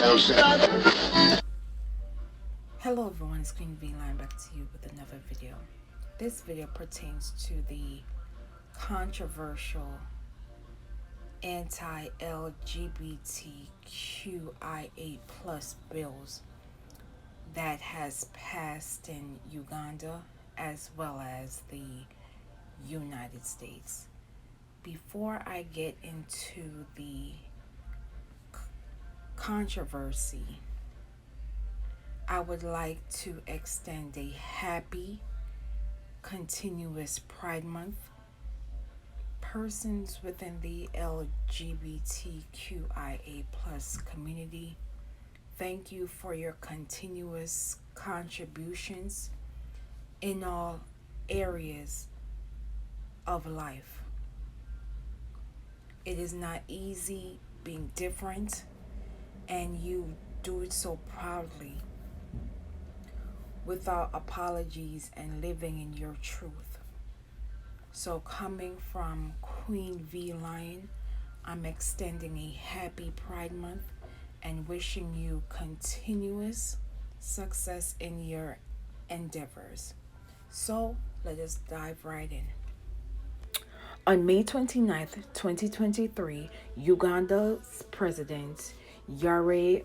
Hello everyone, it's Queen V Line back to you with another video. This video pertains to the controversial anti-LGBTQIA plus bills that has passed in Uganda as well as the United States. Before I get into the controversy, I would like to extend a happy, continuous Pride Month. Persons within the LGBTQIA plus community, thank you for your continuous contributions in all areas of life. It is not easy being different, and you do it so proudly, without apologies and living in your truth. So coming from Queen V Lion, I'm extending a happy Pride Month and wishing you continuous success in your endeavors. So let us dive right in. On May 29th, 2023, Uganda's President Yoweri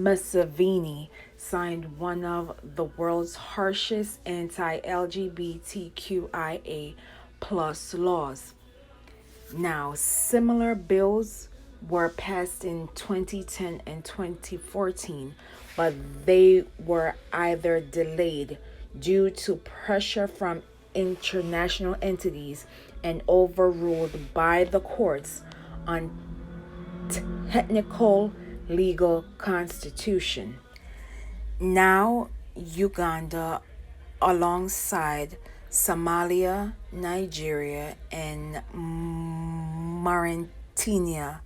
Museveni signed one of the world's harshest anti-LGBTQIA plus laws. Now, similar bills were passed in 2010 and 2014, but they were either delayed due to pressure from international entities and overruled by the courts on technical legal constitution. Now, Uganda, alongside Somalia, Nigeria, and Mauritania,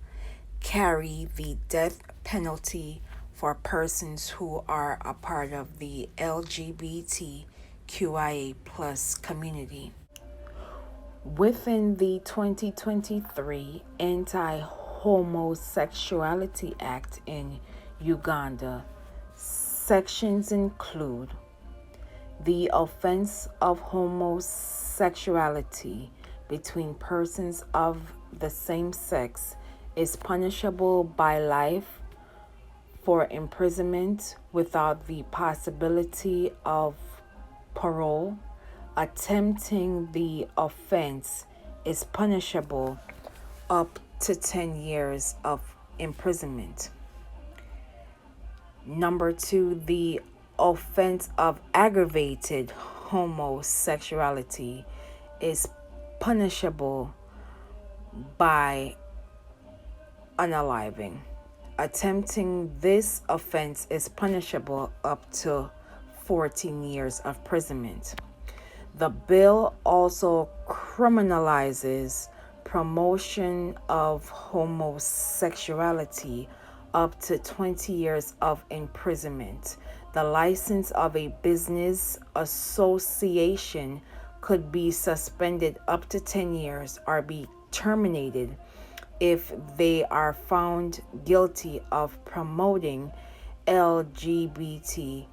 carry the death penalty for persons who are a part of the LGBTQIA plus community. Within the 2023 Anti-Homosexuality Act in Uganda, sections include the offense of homosexuality between persons of the same sex is punishable by life for imprisonment without the possibility of parole. Attempting the offense is punishable up to 10 years of imprisonment. Number 2, the offense of aggravated homosexuality is punishable by unaliving. Attempting this offense is punishable up to 14 years of imprisonment. The bill also criminalizes promotion of homosexuality up to 20 years of imprisonment. The license of a business association could be suspended up to 10 years or be terminated if they are found guilty of promoting LGBTQIA+.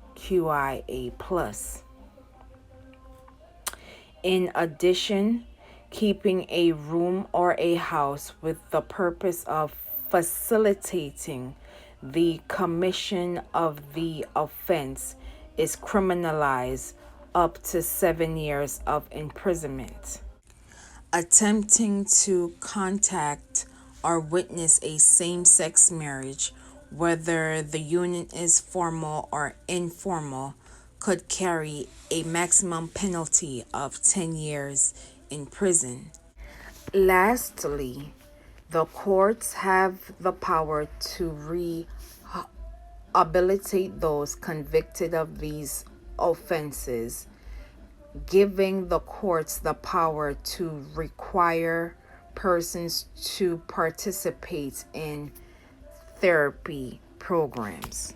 In addition, keeping a room or a house with the purpose of facilitating the commission of the offense is criminalized up to 7 years of imprisonment. Attempting to contact or witness a same-sex marriage, whether the union is formal or informal, could carry a maximum penalty of 10 years in prison. Lastly, the courts have the power to rehabilitate those convicted of these offenses, giving the courts the power to require persons to participate in therapy programs.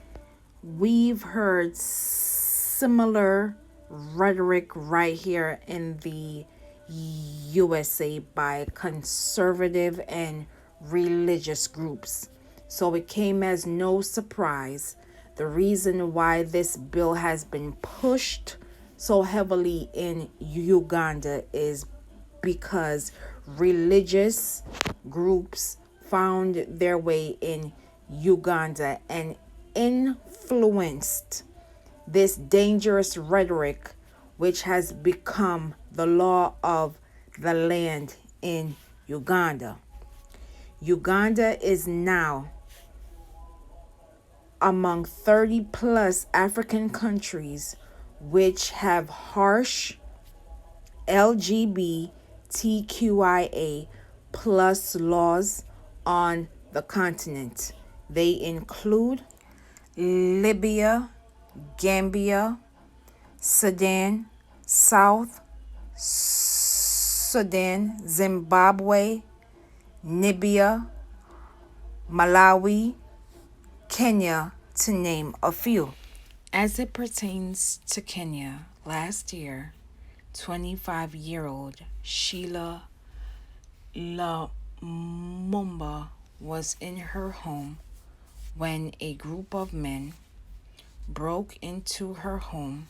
We've heard similar rhetoric right here in the USA by conservative and religious groups So it came as no surprise. The reason why this bill has been pushed so heavily in Uganda is because religious groups found their way in Uganda and influenced this dangerous rhetoric, which has become the law of the land in Uganda. Uganda is now among 30 plus African countries which have harsh LGBTQIA plus laws on the continent. They include Libya, Gambia, Sudan, South Sudan, Zimbabwe, Namibia, Malawi, Kenya, to name a few. As it pertains to Kenya, last year, 25-year-old Sheila Lumumba was in her home when a group of men broke into her home,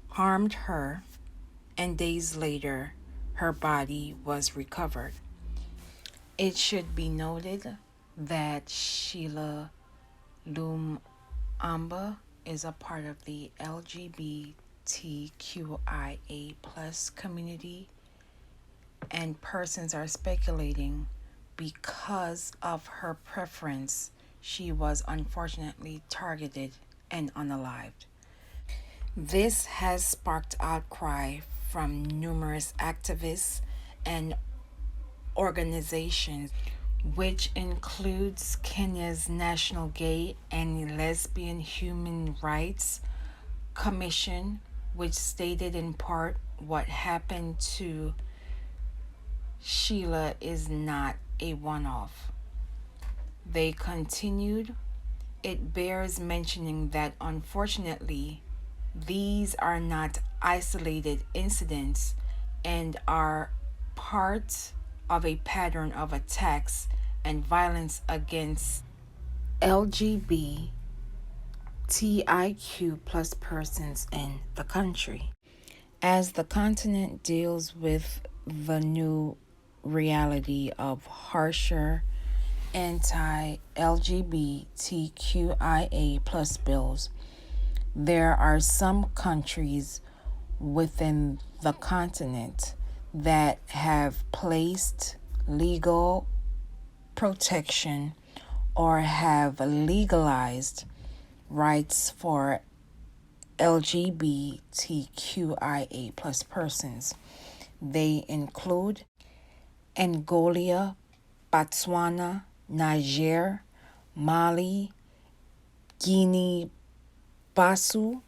harmed her, and days later, her body was recovered. It should be noted that Sheila Lumumba is a part of the LGBTQIA plus community, and persons are speculating because of her preference, she was unfortunately targeted and unalived. This has sparked outcry from numerous activists and organizations, which includes Kenya's National Gay and Lesbian Human Rights Commission, which stated in part what happened to Sheila is not a one-off. They continued, it bears mentioning that unfortunately, these are not isolated incidents and are part of a pattern of attacks and violence against LGBTIQ plus persons in the country. As the continent deals with the new reality of harsher anti-LGBTQIA plus bills, there are some countries within the continent that have placed legal protection or have legalized rights for LGBTQIA plus persons. They include Angola, Botswana, Niger, Mali, Guinea-Bissau,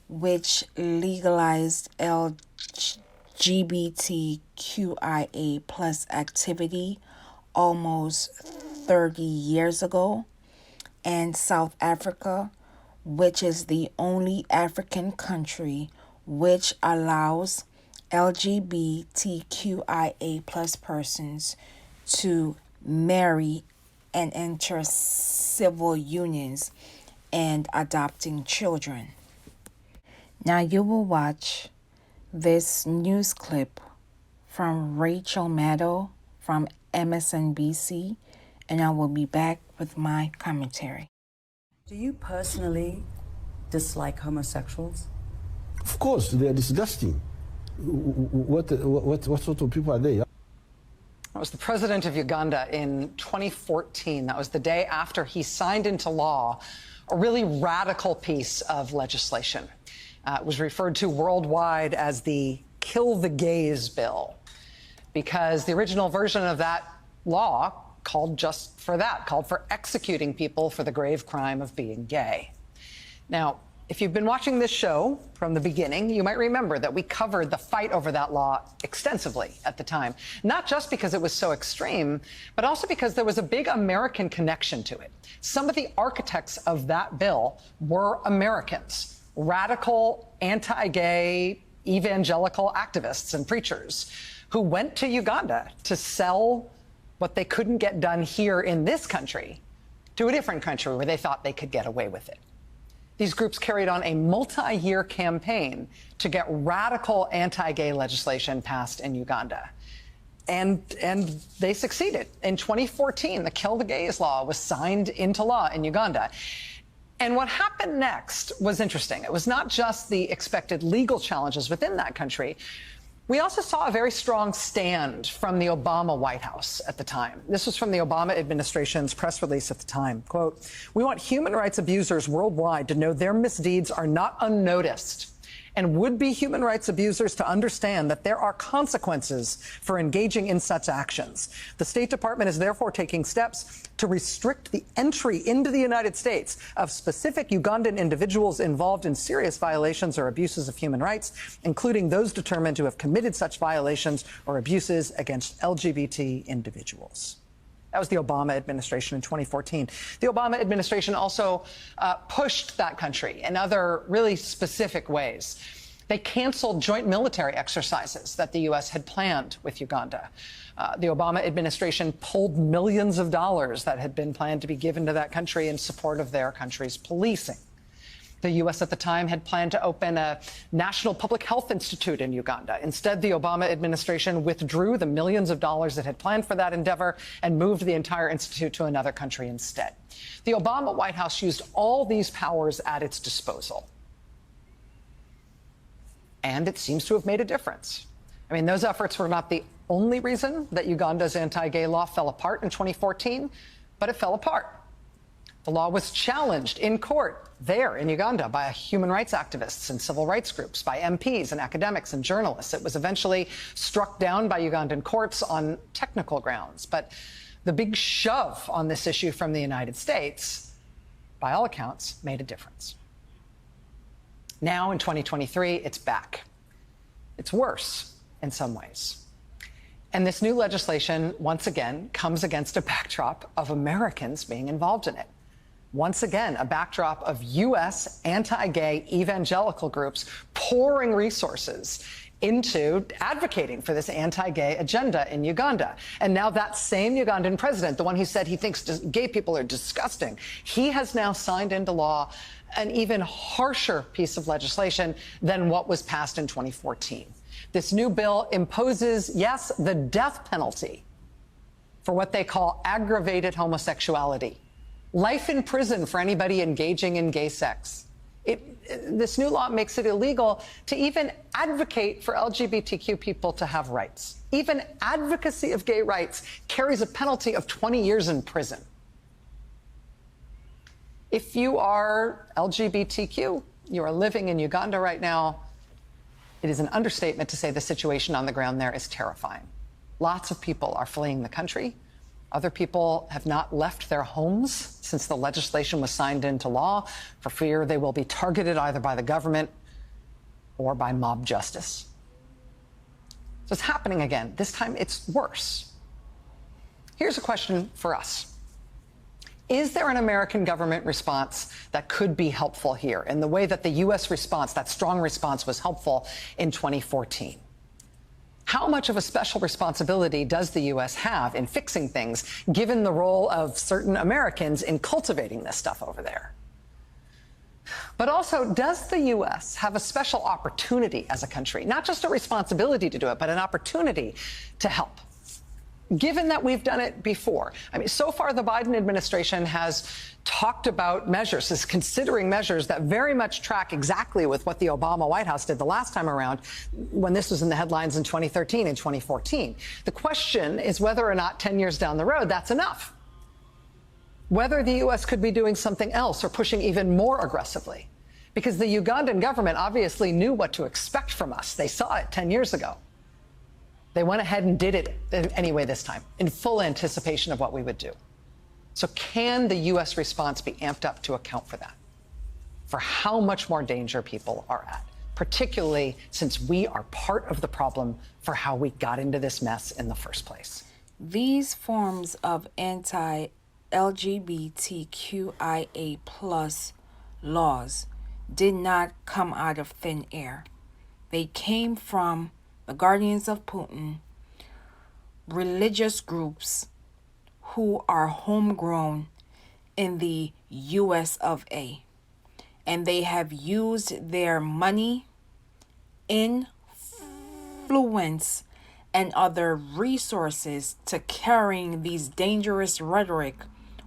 which legalized LGBTQIA plus activity almost 30 years ago, and South Africa, which is the only African country which allows LGBTQIA plus persons to marry and enter civil unions and adopting children. Now you will watch this news clip from Rachel Maddow from MSNBC, and I will be back with my commentary. Do you personally dislike homosexuals? Of course, they are disgusting. What sort of people are they? That was the president of Uganda in 2014. That was the day after he signed into law a really radical piece of legislation. It was referred to worldwide as the Kill the Gays bill, because the original version of that law called just for that, called for executing people for the grave crime of being gay. Now, if you've been watching this show from the beginning, you might remember that we covered the fight over that law extensively at the time, not just because it was so extreme, but also because there was a big American connection to it. Some of the architects of that bill were Americans, radical, anti-gay, evangelical activists and preachers who went to Uganda to sell what they couldn't get done here in this country to a different country where they thought they could get away with it. These groups carried on a multi-year campaign to get radical anti-gay legislation passed in Uganda. And they succeeded. In 2014, the Kill the Gays law was signed into law in Uganda. And what happened next was interesting. It was not just the expected legal challenges within that country. We also saw a very strong stand from the Obama White House at the time. This was from the Obama administration's press release at the time. Quote, "We want human rights abusers worldwide to know their misdeeds are not unnoticed, and would-be human rights abusers to understand that there are consequences for engaging in such actions. The State Department is therefore taking steps to restrict the entry into the United States of specific Ugandan individuals involved in serious violations or abuses of human rights, including those determined to have committed such violations or abuses against LGBT individuals." That was the Obama administration in 2014. The Obama administration also pushed that country in other really specific ways. They canceled joint military exercises that the U.S. had planned with Uganda. The Obama administration pulled millions of dollars that had been planned to be given to that country in support of their country's policing. The U.S. at the time had planned to open a national public health institute in Uganda. Instead, the Obama administration withdrew the millions of dollars it had planned for that endeavor and moved the entire institute to another country instead. The Obama White House used all these powers at its disposal. And it seems to have made a difference. I mean, those efforts were not the only reason that Uganda's anti-gay law fell apart in 2014, but it fell apart. The law was challenged in court there in Uganda by human rights activists and civil rights groups, by MPs and academics and journalists. It was eventually struck down by Ugandan courts on technical grounds. But the big shove on this issue from the United States, by all accounts, made a difference. Now in 2023, it's back. It's worse in some ways. And this new legislation, once again, comes against a backdrop of Americans being involved in it. Once again, a backdrop of U.S. anti-gay evangelical groups pouring resources into advocating for this anti-gay agenda in Uganda. And now that same Ugandan president, the one who said he thinks gay people are disgusting, he has now signed into law an even harsher piece of legislation than what was passed in 2014. This new bill imposes, yes, the death penalty for what they call aggravated homosexuality. Life in prison for anybody engaging in gay sex. This new law makes it illegal to even advocate for LGBTQ people to have rights. Even advocacy of gay rights carries a penalty of 20 years in prison. If you are LGBTQ, you are living in Uganda right now, it is an understatement to say the situation on the ground there is terrifying. Lots of people are fleeing the country. Other people have not left their homes since the legislation was signed into law for fear they will be targeted either by the government or by mob justice. So it's happening again. This time it's worse. Here's a question for us. Is there an American government response that could be helpful here in the way that the U.S. response, that strong response, was helpful in 2014? How much of a special responsibility does the U.S. have in fixing things, given the role of certain Americans in cultivating this stuff over there? But also, does the U.S. have a special opportunity as a country, not just a responsibility to do it, but an opportunity to help? Given that we've done it before. I mean, so far the Biden administration has talked about measures, is considering measures that very much track exactly with what the Obama White House did the last time around when this was in the headlines in 2013 and 2014. The question is whether or not 10 years down the road that's enough. Whether the U.S. could be doing something else or pushing even more aggressively. Because the Ugandan government obviously knew what to expect from us. They saw it 10 years ago. They went ahead and did it anyway this time, in full anticipation of what we would do. So can the U.S. response be amped up to account for that? For how much more danger people are at, particularly since we are part of the problem for how we got into this mess in the first place. These forms of anti-LGBTQIA+ laws did not come out of thin air. They came from the guardians of Putin, religious groups, who are homegrown in the US of A. And they have used their money, influence, and other resources to carrying these dangerous rhetoric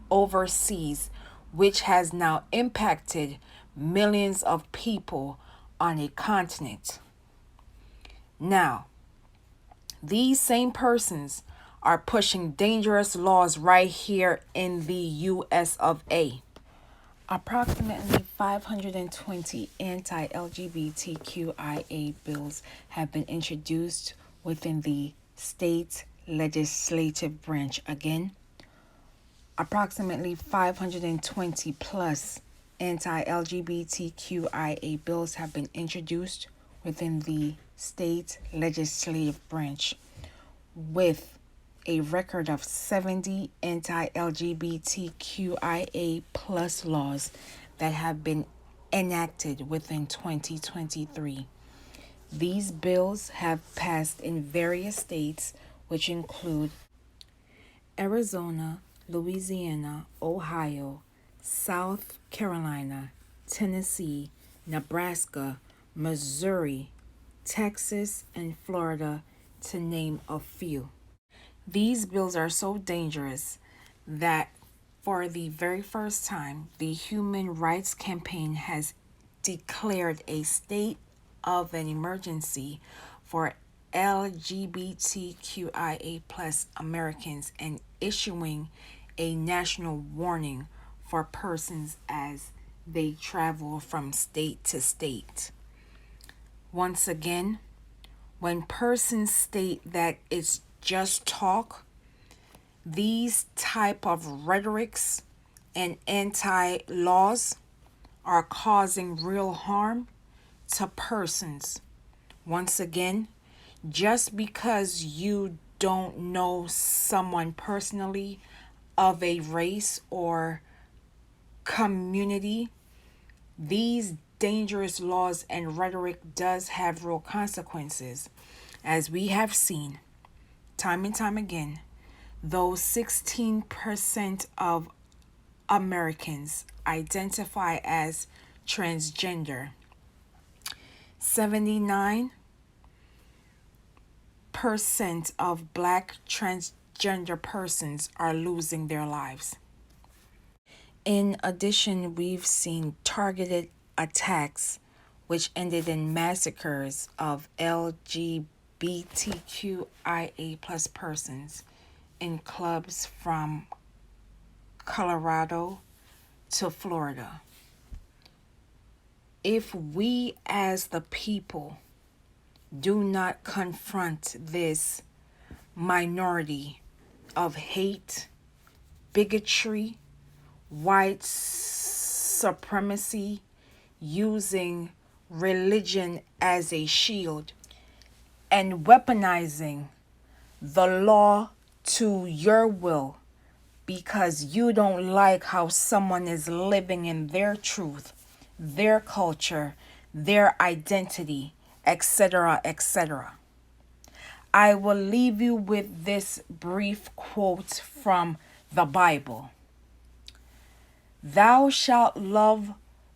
overseas, which has now impacted millions of people on a continent. Now, these same persons are pushing dangerous laws right here in the US of A. Approximately 520 anti-LGBTQIA bills have been introduced within the state legislative branch. Again, approximately 520 plus anti-LGBTQIA bills have been introduced within the state legislative branch, with a record of 70 anti-LGBTQIA plus laws that have been enacted within 2023. These bills have passed in various states, which include Arizona, Louisiana, Ohio, South Carolina, Tennessee, Nebraska, Missouri, Texas, and Florida, to name a few. These bills are so dangerous that for the very first time, the Human Rights Campaign has declared a state of an emergency for LGBTQIA plus Americans and issuing a national warning for persons as they travel from state to state. Once again, when persons state that it's just talk, these type of rhetorics and anti-laws are causing real harm to persons. Once again, just because you don't know someone personally of a race or community, these dangerous laws and rhetoric does have real consequences. As we have seen time and time again, those 16% of Americans identify as transgender, 79% of Black transgender persons are losing their lives. In addition, we've seen targeted attacks which ended in massacres of LGBTQIA plus persons in clubs from Colorado to Florida. If we as the people do not confront this minority of hate, bigotry, white supremacy, using religion as a shield, and weaponizing the law to your will because you don't like how someone is living in their truth, their culture, their identity, etc., etc. I will leave you with this brief quote from the Bible. Thou shalt love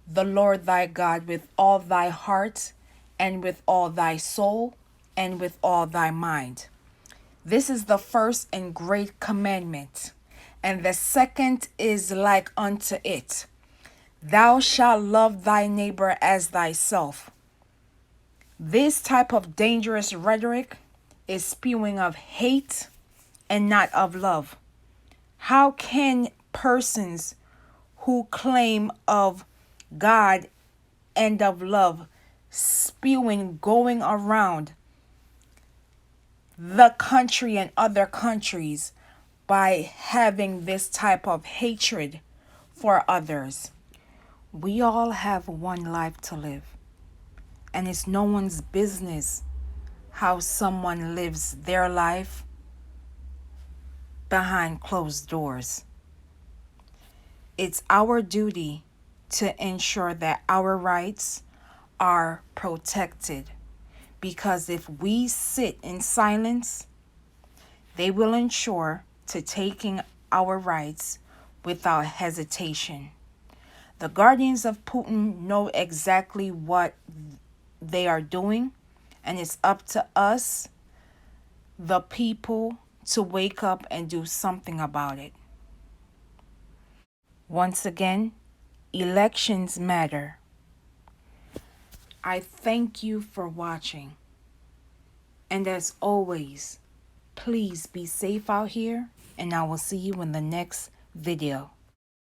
the Lord thy God with all thy heart and with all thy soul and with all thy mind. This is the first and great commandment. And the second is like unto it. Thou shalt love thy neighbor as thyself. This type of dangerous rhetoric is spewing of hate and not of love. How can persons who claim of God and of love spewing, going around the country and other countries by having this type of hatred for others? We all have one life to live, and it's no one's business how someone lives their life behind closed doors. It's our duty to ensure that our rights are protected, because if we sit in silence, they will ensure to taking our rights without hesitation. The guardians of Putin know exactly what they are doing, and it's up to us, the people, to wake up and do something about it. Once again, elections matter. I thank you for watching. And as always, please be safe out here, and I will see you in the next video.